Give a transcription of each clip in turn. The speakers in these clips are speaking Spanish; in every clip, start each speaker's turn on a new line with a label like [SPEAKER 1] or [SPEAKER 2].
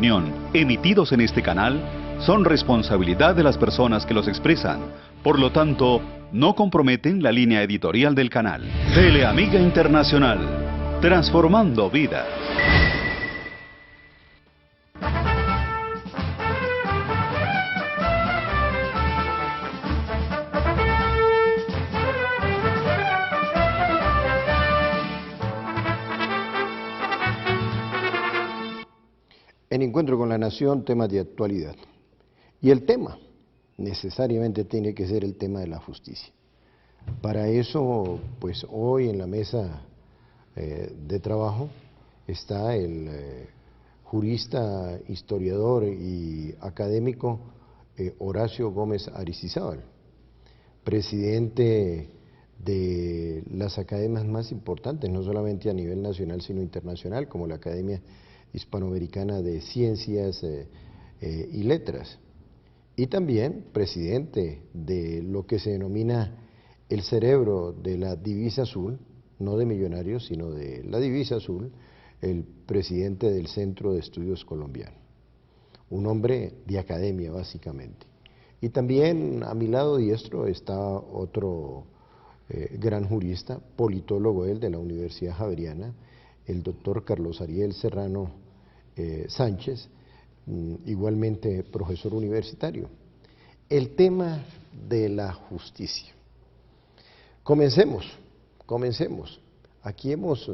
[SPEAKER 1] opinión emitidos en este canal son responsabilidad de las personas que los expresan. Por lo tanto, no comprometen la línea editorial del canal. Teleamiga Internacional, transformando vidas.
[SPEAKER 2] En Encuentro con la Nación, temas de actualidad. Y el tema necesariamente tiene que ser el tema de la justicia. Para eso, pues hoy en la mesa de trabajo está el jurista, historiador y académico Horacio Gómez Aristizábal, presidente de las academias más importantes, no solamente a nivel nacional, sino internacional, como la Academia Hispanoamericana de Ciencias y Letras, y también presidente de lo que se denomina el cerebro de la divisa azul, no de Millonarios, sino de la divisa azul, el presidente del Centro de Estudios Colombiano, un hombre de academia básicamente. Y también a mi lado diestro está otro gran jurista, politólogo él de la Universidad Javeriana, el doctor Carlos Ariel Serrano Sánchez, igualmente profesor universitario. El tema de la justicia. Comencemos. Aquí hemos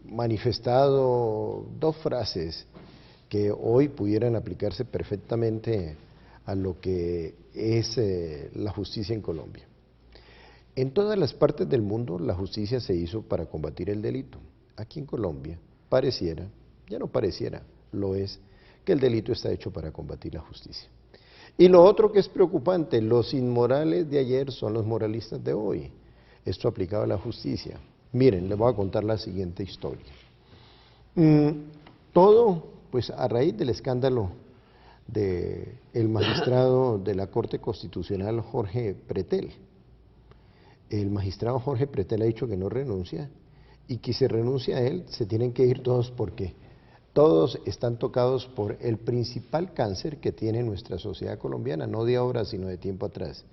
[SPEAKER 2] manifestado dos frases que hoy pudieran aplicarse perfectamente a lo que es la justicia en Colombia. En todas las partes del mundo la justicia se hizo para combatir el delito. Aquí en Colombia pareciera, ya no pareciera, lo es, que el delito está hecho para combatir la justicia. Y lo otro que es preocupante, los inmorales de ayer son los moralistas de hoy. Esto aplicado a la justicia. Miren, les voy a contar la siguiente historia. Todo, pues a raíz del escándalo del magistrado de la Corte Constitucional Jorge Pretel. El magistrado Jorge Pretel ha dicho que no renuncia y que si renuncia a él se tienen que ir todos porque todos están tocados por el principal cáncer que tiene nuestra sociedad colombiana, no de ahora sino de tiempo atrás,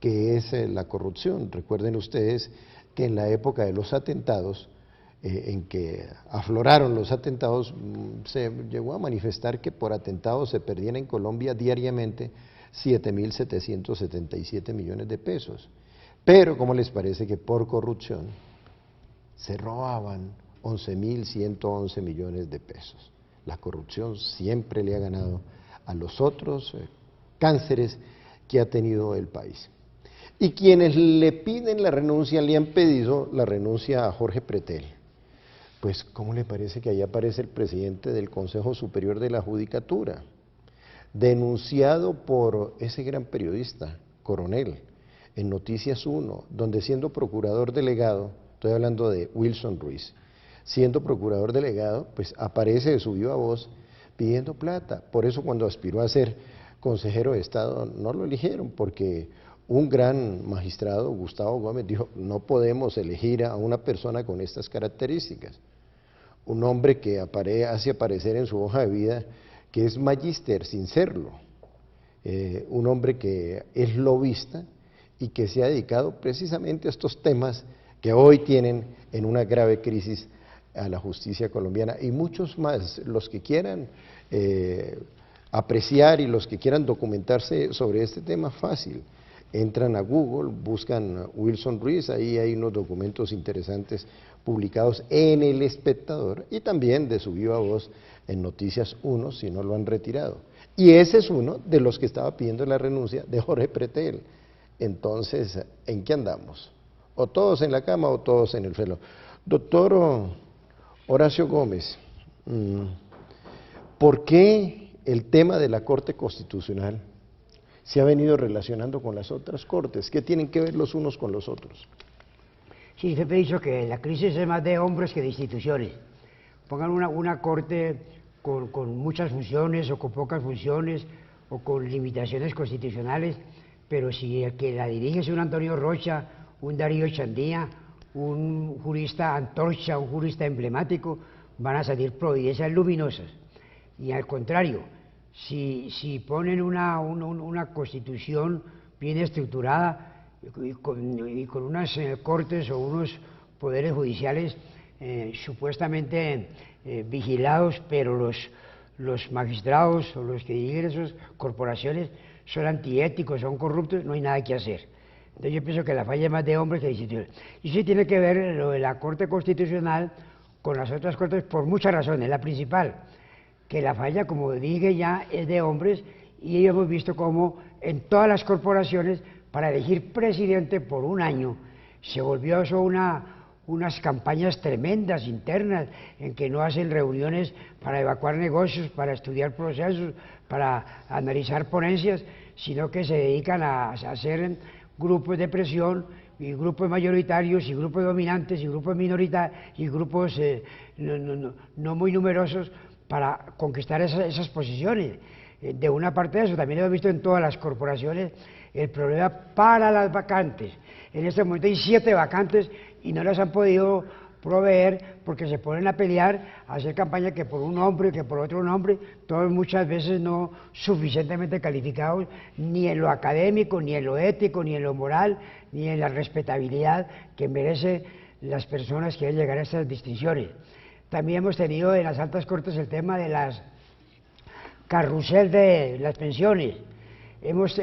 [SPEAKER 2] que es la corrupción. Recuerden ustedes que en la época de los atentados, en que afloraron los atentados, se llegó a manifestar que por atentados se perdían en Colombia diariamente 7.777 millones de pesos. Pero, ¿cómo les parece que por corrupción se robaban 11.111 millones de pesos? La corrupción siempre le ha ganado a los otros cánceres que ha tenido el país. Y quienes le piden la renuncia, le han pedido la renuncia a Jorge Pretel. Pues, ¿cómo le parece que ahí aparece el presidente del Consejo Superior de la Judicatura, denunciado por ese gran periodista, Coronel, en Noticias 1, donde siendo procurador delegado, estoy hablando de Wilson Ruiz, siendo procurador delegado, pues aparece de su viva voz pidiendo plata. Por eso cuando aspiró a ser consejero de Estado no lo eligieron, porque un gran magistrado, Gustavo Gómez, dijo, no podemos elegir a una persona con estas características. Un hombre que hace aparecer en su hoja de vida que es magíster sin serlo, un hombre que es lobista y que se ha dedicado precisamente a estos temas que hoy tienen en una grave crisis a la justicia colombiana, y muchos más. Los que quieran apreciar y los que quieran documentarse sobre este tema, fácil, entran a Google, buscan Wilson Ruiz, ahí hay unos documentos interesantes publicados en El Espectador y también de su viva voz en Noticias 1, si no lo han retirado. Y ese es uno de los que estaba pidiendo la renuncia de Jorge Pretel. Entonces, ¿en qué andamos? O todos en la cama o todos en el suelo. Doctor Horacio Gómez, ¿por qué el tema de la Corte Constitucional se ha venido relacionando con las otras cortes? ¿Qué tienen que ver los unos con los otros?
[SPEAKER 3] Sí, siempre he dicho que la crisis es más de hombres que de instituciones. Pongan una corte con muchas funciones o con pocas funciones o con limitaciones constitucionales, pero si el que la dirige es un Antonio Rocha, un Darío Chandía, un jurista antorcha, un jurista emblemático, van a salir providencias luminosas. Y al contrario, si ponen una constitución bien estructurada y con unas cortes o unos poderes judiciales supuestamente vigilados, pero los magistrados o los que dirigen esas corporaciones son antiéticos, son corruptos, no hay nada que hacer. Entonces yo pienso que la falla es más de hombres que de instituciones. Y sí tiene que ver lo de la Corte Constitucional con las otras cortes por muchas razones. La principal, que la falla, como dije ya, es de hombres, y ellos hemos visto cómo en todas las corporaciones, para elegir presidente por un año, se volvió eso unas campañas tremendas internas, en que no hacen reuniones para evacuar negocios, para estudiar procesos, para analizar ponencias, sino que se dedican a hacer grupos de presión, y grupos mayoritarios, y grupos dominantes, y grupos minoritarios, y grupos no muy numerosos, para conquistar esas posiciones. De una parte de eso, también hemos visto en todas las corporaciones el problema para las vacantes. En este momento hay 7 vacantes y no las han podido proveer porque se ponen a pelear, a hacer campaña que por un hombre, que por otro hombre, todos muchas veces no suficientemente calificados, ni en lo académico, ni en lo ético, ni en lo moral, ni en la respetabilidad que merecen las personas que quieren llegar a estas distinciones. También hemos tenido en las altas cortes el tema de las carrusel de las pensiones. Hemos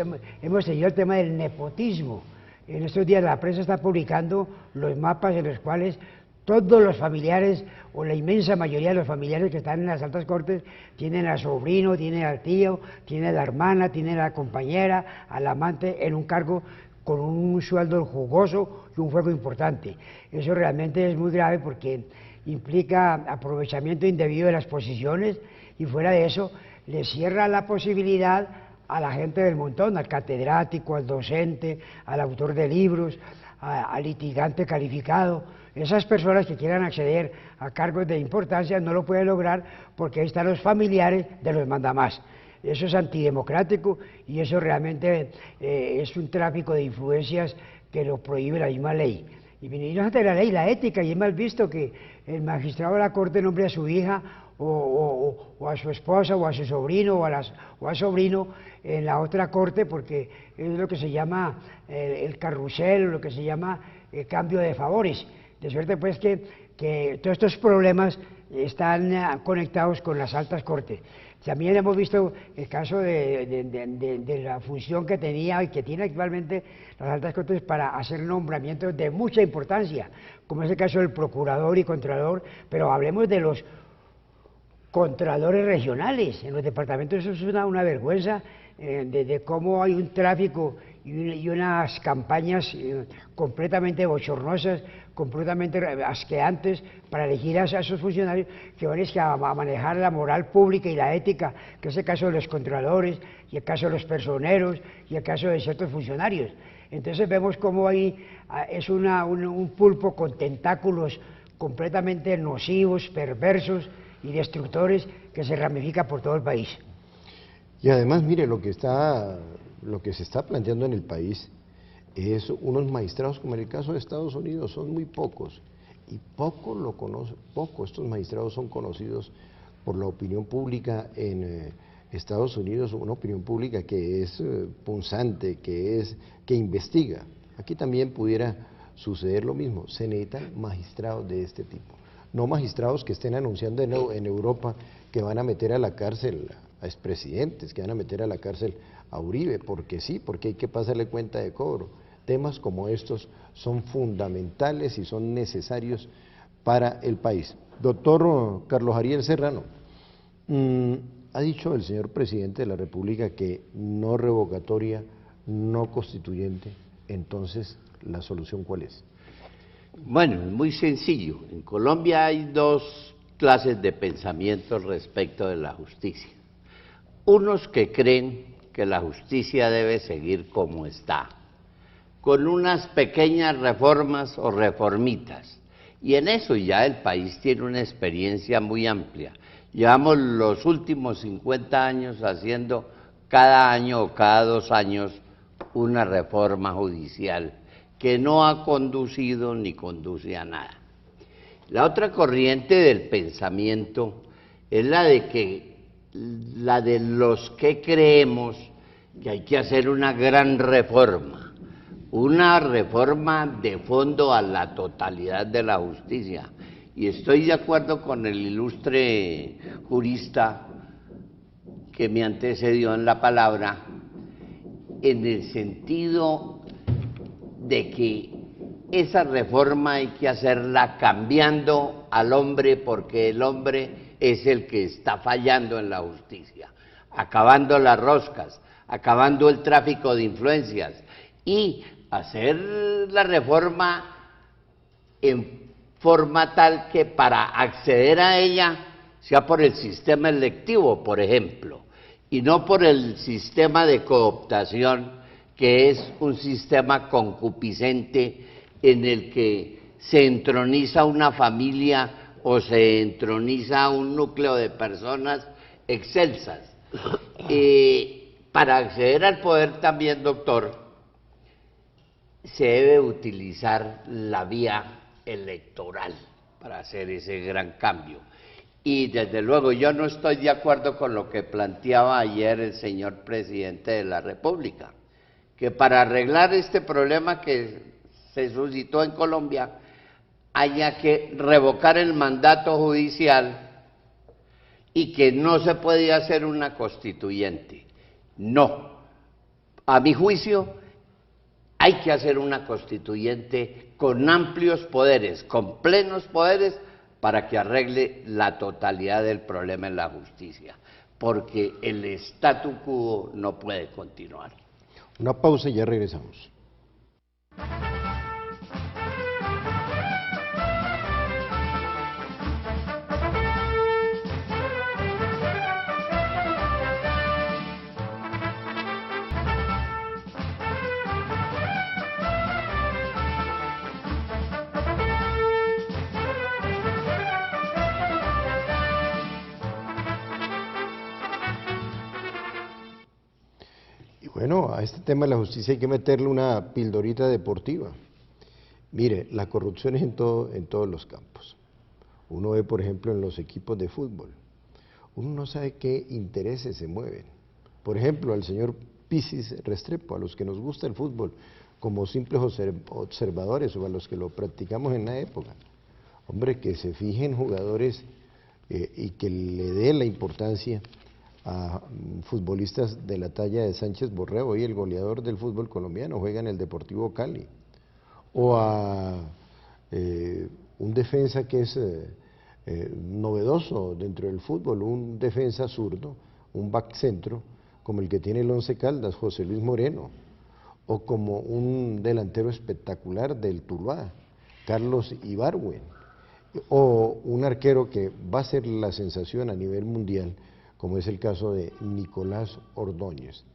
[SPEAKER 3] tenido el tema del nepotismo. En estos días la prensa está publicando los mapas en los cuales todos los familiares, o la inmensa mayoría de los familiares que están en las altas cortes, tienen al sobrino, tienen al tío, tienen a la hermana, tienen a la compañera, al amante en un cargo con un sueldo jugoso y un fuego importante. Eso realmente es muy grave porque implica aprovechamiento indebido de las posiciones, y fuera de eso le cierra la posibilidad a la gente del montón, al catedrático, al docente, al autor de libros, al litigante calificado. Esas personas que quieran acceder a cargos de importancia no lo pueden lograr porque ahí están los familiares de los mandamás. Eso es antidemocrático y eso realmente es un tráfico de influencias que lo prohíbe la misma ley. Y no ante la ley, la ética, y es mal visto que el magistrado de la Corte nombre a su hija o a su esposa o a su sobrino o al sobrino en la otra corte, porque es lo que se llama el carrusel, lo que se llama el cambio de favores. De suerte pues que todos estos problemas están conectados con las altas cortes. También hemos visto el caso de la función que tenía y que tiene actualmente las altas cortes para hacer nombramientos de mucha importancia, como es el caso del procurador y contralor, pero hablemos de los contralores regionales. En los departamentos eso es una vergüenza, de cómo hay un tráfico y unas campañas completamente bochornosas, completamente asqueantes para elegir a esos funcionarios que van a manejar la moral pública y la ética, que es el caso de los contralores, y el caso de los personeros, y el caso de ciertos funcionarios. Entonces vemos cómo ahí es un pulpo con tentáculos completamente nocivos, perversos y destructores que se ramifica por todo el país.
[SPEAKER 2] Y además, mire, lo que se está planteando en el país es unos magistrados, como en el caso de Estados Unidos, son muy pocos, y poco estos magistrados son conocidos por la opinión pública en Estados Unidos, una opinión pública que es punzante, que investiga. Aquí también pudiera suceder lo mismo, se necesitan magistrados de este tipo, no magistrados que estén anunciando en Europa que van a meter a la cárcel a expresidentes, que van a meter a la cárcel a Uribe, porque sí, porque hay que pasarle cuenta de cobro. Temas como estos son fundamentales y son necesarios para el país. Doctor Carlos Ariel Serrano, ha dicho el señor presidente de la República que no revocatoria, no constituyente. Entonces, ¿la solución cuál es?
[SPEAKER 4] Bueno, es muy sencillo. En Colombia hay 2 clases de pensamiento respecto de la justicia. Unos que creen que la justicia debe seguir como está, con unas pequeñas reformas o reformitas, y en eso ya el país tiene una experiencia muy amplia. Llevamos los últimos 50 años haciendo cada año o cada 2 años una reforma judicial que no ha conducido ni conduce a nada. La otra corriente del pensamiento es la de los que creemos que hay que hacer una gran reforma de fondo a la totalidad de la justicia. Y estoy de acuerdo con el ilustre jurista que me antecedió en la palabra, en el sentido de que esa reforma hay que hacerla cambiando al hombre, porque el hombre es el que está fallando en la justicia, acabando las roscas, acabando el tráfico de influencias, y hacer la reforma en forma tal que para acceder a ella sea por el sistema electivo, por ejemplo, y no por el sistema de cooptación, que es un sistema concupiscente en el que se entroniza una familia o se entroniza un núcleo de personas excelsas. Para acceder al poder también, doctor, se debe utilizar la vía electoral para hacer ese gran cambio. Y desde luego yo no estoy de acuerdo con lo que planteaba ayer el señor presidente de la República, que para arreglar este problema que se suscitó en Colombia haya que revocar el mandato judicial y que no se podía hacer una constituyente. No, a mi juicio hay que hacer una constituyente con amplios poderes, con plenos poderes, para que arregle la totalidad del problema en la justicia, porque el statu quo no puede continuar.
[SPEAKER 2] Una pausa y ya regresamos. Bueno, a este tema de la justicia hay que meterle una pildorita deportiva. Mire, la corrupción es en todos los campos. Uno ve, por ejemplo, en los equipos de fútbol. Uno no sabe qué intereses se mueven. Por ejemplo, al señor Pisis Restrepo, a los que nos gusta el fútbol, como simples observadores o a los que lo practicamos en la época. Hombre, que se fijen jugadores y que le dé la importancia a futbolistas de la talla de Sánchez Borré, hoy el goleador del fútbol colombiano, juega en el Deportivo Cali, o a un defensa que es novedoso dentro del fútbol, un defensa zurdo, un back centro, como el que tiene el Once Caldas, José Luis Moreno, o como un delantero espectacular del Tuluá, Carlos Ibargüen, o un arquero que va a ser la sensación a nivel mundial, como es el caso de Nicolás Ordóñez,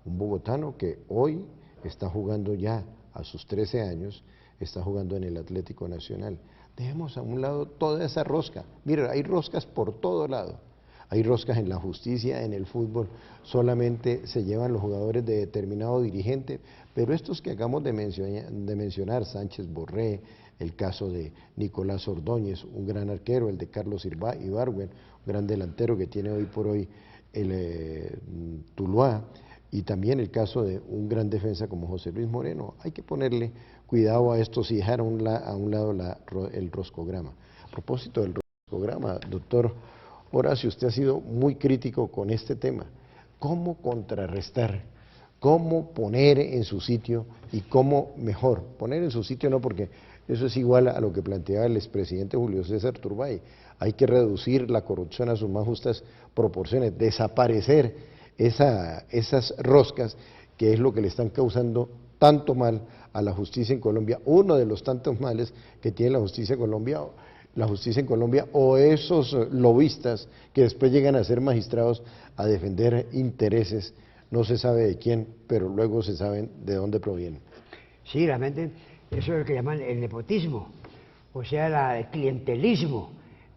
[SPEAKER 2] un bogotano que hoy está jugando ya a sus 13 años, está jugando en el Atlético Nacional. Dejemos a un lado toda esa rosca. Mira, hay roscas por todo lado. Hay roscas en la justicia, en el fútbol, solamente se llevan los jugadores de determinado dirigente, pero estos que acabamos de mencionar, Sánchez Borré, el caso de Nicolás Ordóñez, un gran arquero, el de Carlos Ibargüen, un gran delantero que tiene hoy por hoy el Tuluá, y también el caso de un gran defensa como José Luis Moreno. Hay que ponerle cuidado a estos y dejar a un lado el roscograma. A propósito del roscograma, doctor Horacio, usted ha sido muy crítico con este tema. ¿Cómo contrarrestar? ¿Cómo poner en su sitio y cómo mejor? Poner en su sitio no, porque eso es igual a lo que planteaba el expresidente Julio César Turbay. Hay que reducir la corrupción a sus más justas proporciones, desaparecer esas roscas que es lo que le están causando tanto mal a la justicia en Colombia. Uno de los tantos males que tiene la justicia en Colombia, o esos lobistas que después llegan a ser magistrados a defender intereses, no se sabe de quién, pero luego se saben de dónde provienen.
[SPEAKER 3] Sí, realmente eso es lo que llaman el nepotismo, o sea, el clientelismo,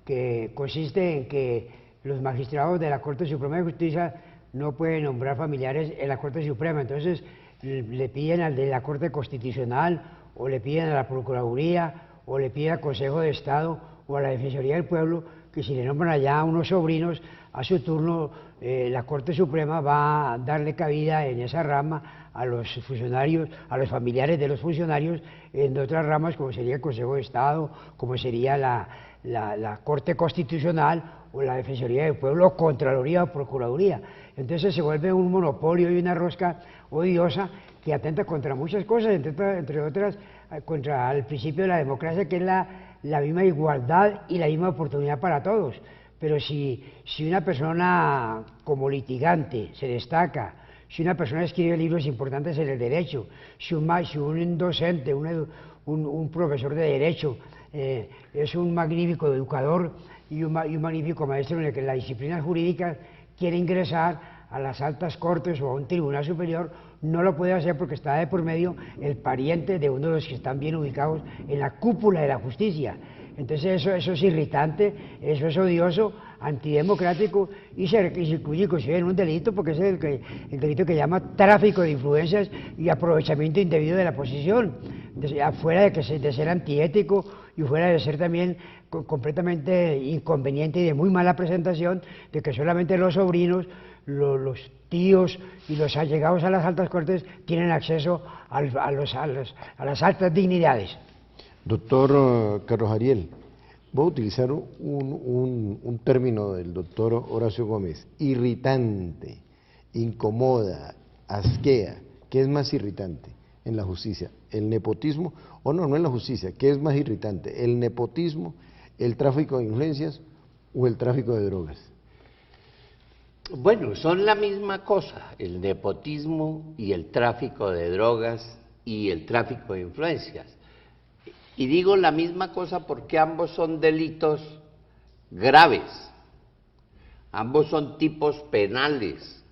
[SPEAKER 3] que consiste en que los magistrados de la Corte Suprema de Justicia no pueden nombrar familiares en la Corte Suprema, entonces le piden al de la Corte Constitucional, o le piden a la Procuraduría, o le piden al Consejo de Estado, o a la Defensoría del Pueblo, que si le nombran allá unos sobrinos, a su turno la Corte Suprema va a darle cabida en esa rama a los funcionarios, a los familiares de los funcionarios en otras ramas, como sería el Consejo de Estado, como sería la Corte Constitucional o la Defensoría del Pueblo, o Contraloría o Procuraduría. Entonces se vuelve un monopolio y una rosca odiosa que atenta contra muchas cosas, entre otras contra el principio de la democracia, que es la misma igualdad y la misma oportunidad para todos. Pero si una persona como litigante se destaca, si una persona escribe libros importantes en el derecho, si un docente, un profesor de derecho es un magnífico educador y un magnífico maestro en el que la disciplina jurídica quiere ingresar a las altas cortes o a un tribunal superior, no lo puede hacer porque está de por medio el pariente de uno de los que están bien ubicados en la cúpula de la justicia. Entonces eso es irritante, eso es odioso, antidemocrático y se incluye inclusive en un delito, porque es el delito que llama tráfico de influencias y aprovechamiento indebido de la posición, fuera de ser antiético y fuera de ser también completamente inconveniente y de muy mala presentación, de que solamente los sobrinos, los tíos y los allegados a las altas cortes tienen acceso a las altas dignidades.
[SPEAKER 2] Doctor Carlos Ariel, voy a utilizar un término del doctor Horacio Gómez: irritante, incomoda, asquea. ¿Qué es más irritante en la justicia? ¿El nepotismo? O no en la justicia. ¿Qué es más irritante? ¿El nepotismo, el tráfico de influencias o el tráfico de drogas?
[SPEAKER 4] Bueno, son la misma cosa, el nepotismo y el tráfico de drogas y el tráfico de influencias. Y digo la misma cosa porque ambos son delitos graves, ambos son tipos penales,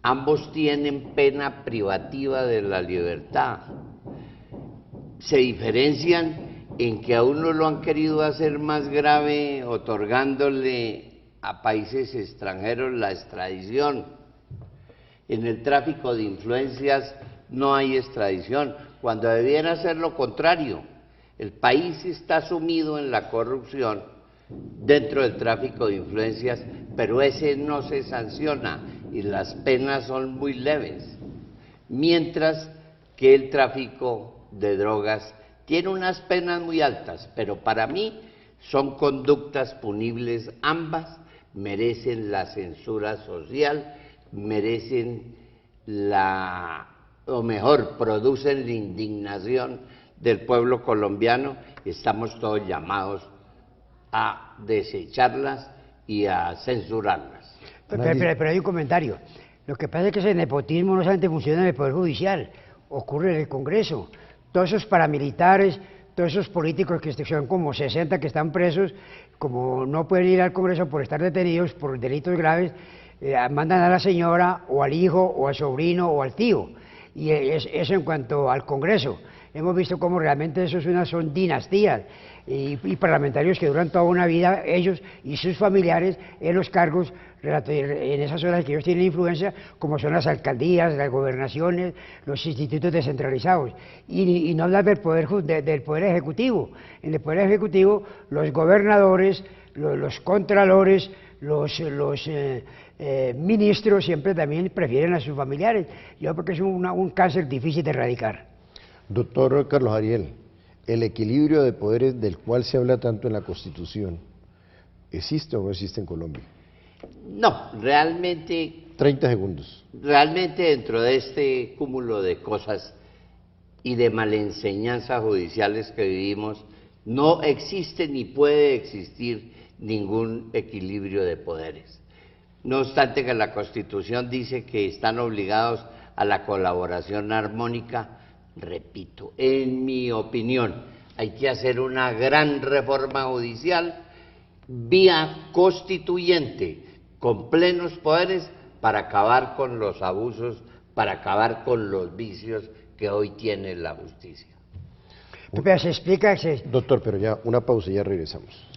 [SPEAKER 4] ambos tienen pena privativa de la libertad. Se diferencian en que a uno lo han querido hacer más grave otorgándole a países extranjeros la extradición. En el tráfico de influencias no hay extradición, cuando debiera ser lo contrario. El país está sumido en la corrupción dentro del tráfico de influencias, pero ese no se sanciona y las penas son muy leves, mientras que el tráfico de drogas tiene unas penas muy altas, pero para mí son conductas punibles ambas, merecen la censura social, merecen producen la indignación del pueblo colombiano, y estamos todos llamados a desecharlas y a censurarlas.
[SPEAKER 3] Pero hay un comentario. Lo que pasa es que ese nepotismo no solamente funciona en el Poder Judicial, ocurre en el Congreso. Todos esos paramilitares, todos esos políticos que son como 60 que están presos, como no pueden ir al Congreso por estar detenidos por delitos graves, mandan a la señora o al hijo o al sobrino o al tío. Y eso en cuanto al Congreso. Hemos visto cómo realmente son dinastías y parlamentarios que duran toda una vida, ellos y sus familiares, en los cargos, en esas zonas que ellos tienen influencia, como son las alcaldías, las gobernaciones, los institutos descentralizados. Y no hablar del poder ejecutivo. En el Poder Ejecutivo, los gobernadores, los contralores, los ministros siempre también prefieren a sus familiares. Yo creo que es un cáncer difícil de erradicar.
[SPEAKER 2] Doctor Carlos Ariel, el equilibrio de poderes del cual se habla tanto en la Constitución, ¿existe o no existe en Colombia?
[SPEAKER 4] No, realmente...
[SPEAKER 2] 30 segundos.
[SPEAKER 4] Realmente dentro de este cúmulo de cosas y de malenseñanzas judiciales que vivimos, no existe ni puede existir ningún equilibrio de poderes. No obstante que la Constitución dice que están obligados a la colaboración armónica, repito, en mi opinión, hay que hacer una gran reforma judicial vía constituyente, con plenos poderes, para acabar con los abusos, para acabar con los vicios que hoy tiene la justicia.
[SPEAKER 3] Pero se explica...
[SPEAKER 2] Doctor, pero ya una pausa y ya regresamos.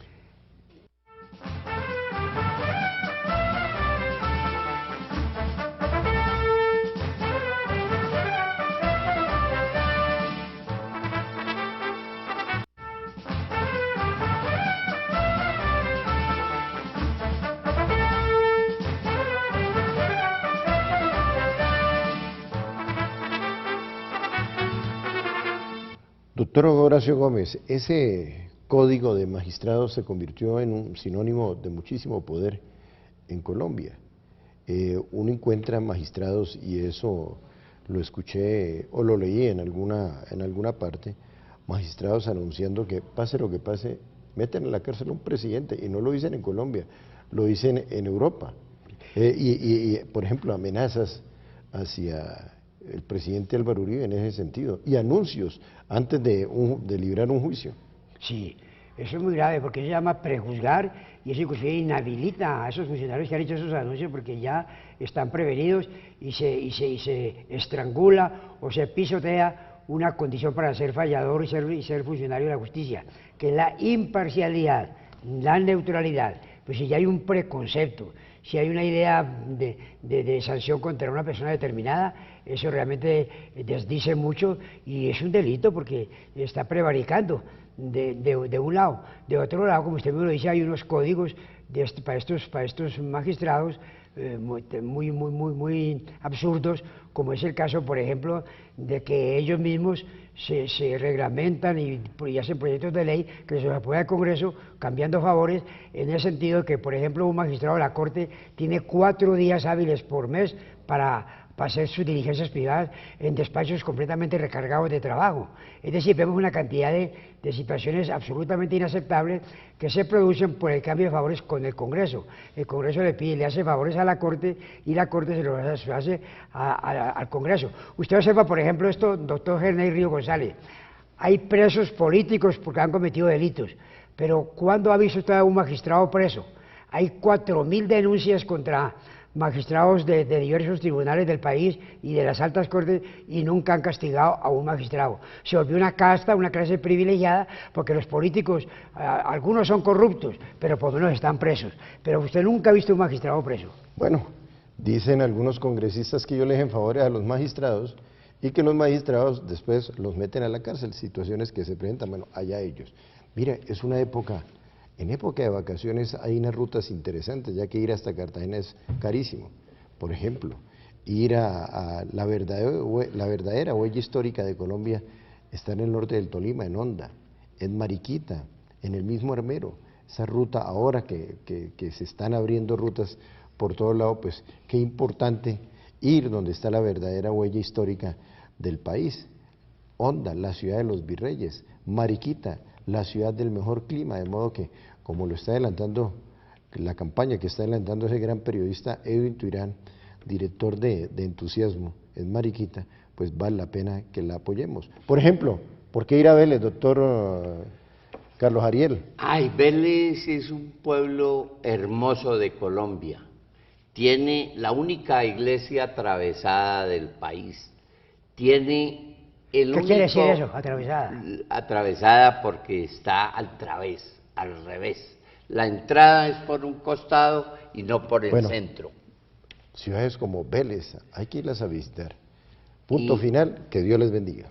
[SPEAKER 2] Doctor Horacio Gómez, ese código de magistrados se convirtió en un sinónimo de muchísimo poder en Colombia. Uno encuentra magistrados, y eso lo escuché o lo leí en alguna parte, magistrados anunciando que pase lo que pase, meten en la cárcel a un presidente, y no lo dicen en Colombia, lo dicen en Europa. Por ejemplo, amenazas hacia el presidente Álvaro Uribe en ese sentido, y anuncios antes de librar un juicio.
[SPEAKER 3] Sí, eso es muy grave porque eso se llama prejuzgar y eso inclusive inhabilita a esos funcionarios que han hecho esos anuncios porque ya están prevenidos y se estrangula o se pisotea una condición para ser fallador y ser funcionario de la justicia, que es la imparcialidad, la neutralidad. Pues si ya hay un preconcepto, si hay una idea de sanción contra una persona determinada, eso realmente desdice mucho y es un delito porque está prevaricando de un lado. De otro lado, como usted me lo dice, hay unos códigos para estos magistrados muy absurdos, como es el caso, por ejemplo, de que ellos mismos se reglamentan y hacen proyectos de ley que se los aprueba el Congreso, cambiando favores, en el sentido que, por ejemplo, un magistrado de la Corte tiene 4 días hábiles por mes para hacer sus diligencias privadas en despachos completamente recargados de trabajo. Es decir, vemos una cantidad de situaciones absolutamente inaceptables que se producen por el cambio de favores con el Congreso. El Congreso le hace favores a la Corte y la Corte se los hace al Congreso. Usted observa, por ejemplo, esto, doctor Gerney Río González, hay presos políticos porque han cometido delitos, pero ¿cuándo ha visto usted a un magistrado preso? Hay 4.000 denuncias contra magistrados de diversos tribunales del país y de las altas cortes y nunca han castigado a un magistrado. Se volvió una casta, una clase privilegiada, porque los políticos, algunos son corruptos, pero por lo menos están presos. Pero usted nunca ha visto un magistrado preso.
[SPEAKER 2] Bueno, dicen algunos congresistas que ellos le hacen favores a los magistrados y que los magistrados después los meten a la cárcel, situaciones que se presentan, bueno, allá ellos. Mira, es una época... En época de vacaciones hay unas rutas interesantes, ya que ir hasta Cartagena es carísimo. Por ejemplo, ir a la verdadera huella histórica de Colombia está en el norte del Tolima, en Honda, en Mariquita, en el mismo Armero. Esa ruta, ahora que se están abriendo rutas por todo lado, pues qué importante ir donde está la verdadera huella histórica del país. Honda, la ciudad de los virreyes; Mariquita, la ciudad del mejor clima, de modo que, como lo está adelantando la campaña que está adelantando ese gran periodista Edwin Tuirán, director de Entusiasmo en Mariquita, pues vale la pena que la apoyemos. Por ejemplo, ¿por qué ir a Vélez, doctor Carlos Ariel?
[SPEAKER 4] Ay, Vélez es un pueblo hermoso de Colombia. Tiene la única iglesia atravesada del país. Tiene el único...
[SPEAKER 3] ¿Qué quiere decir eso, atravesada?
[SPEAKER 4] Atravesada porque está al revés. La entrada es por un costado y no por el centro.
[SPEAKER 2] Ciudades como Vélez, hay que irlas a visitar. Punto final, que Dios les bendiga.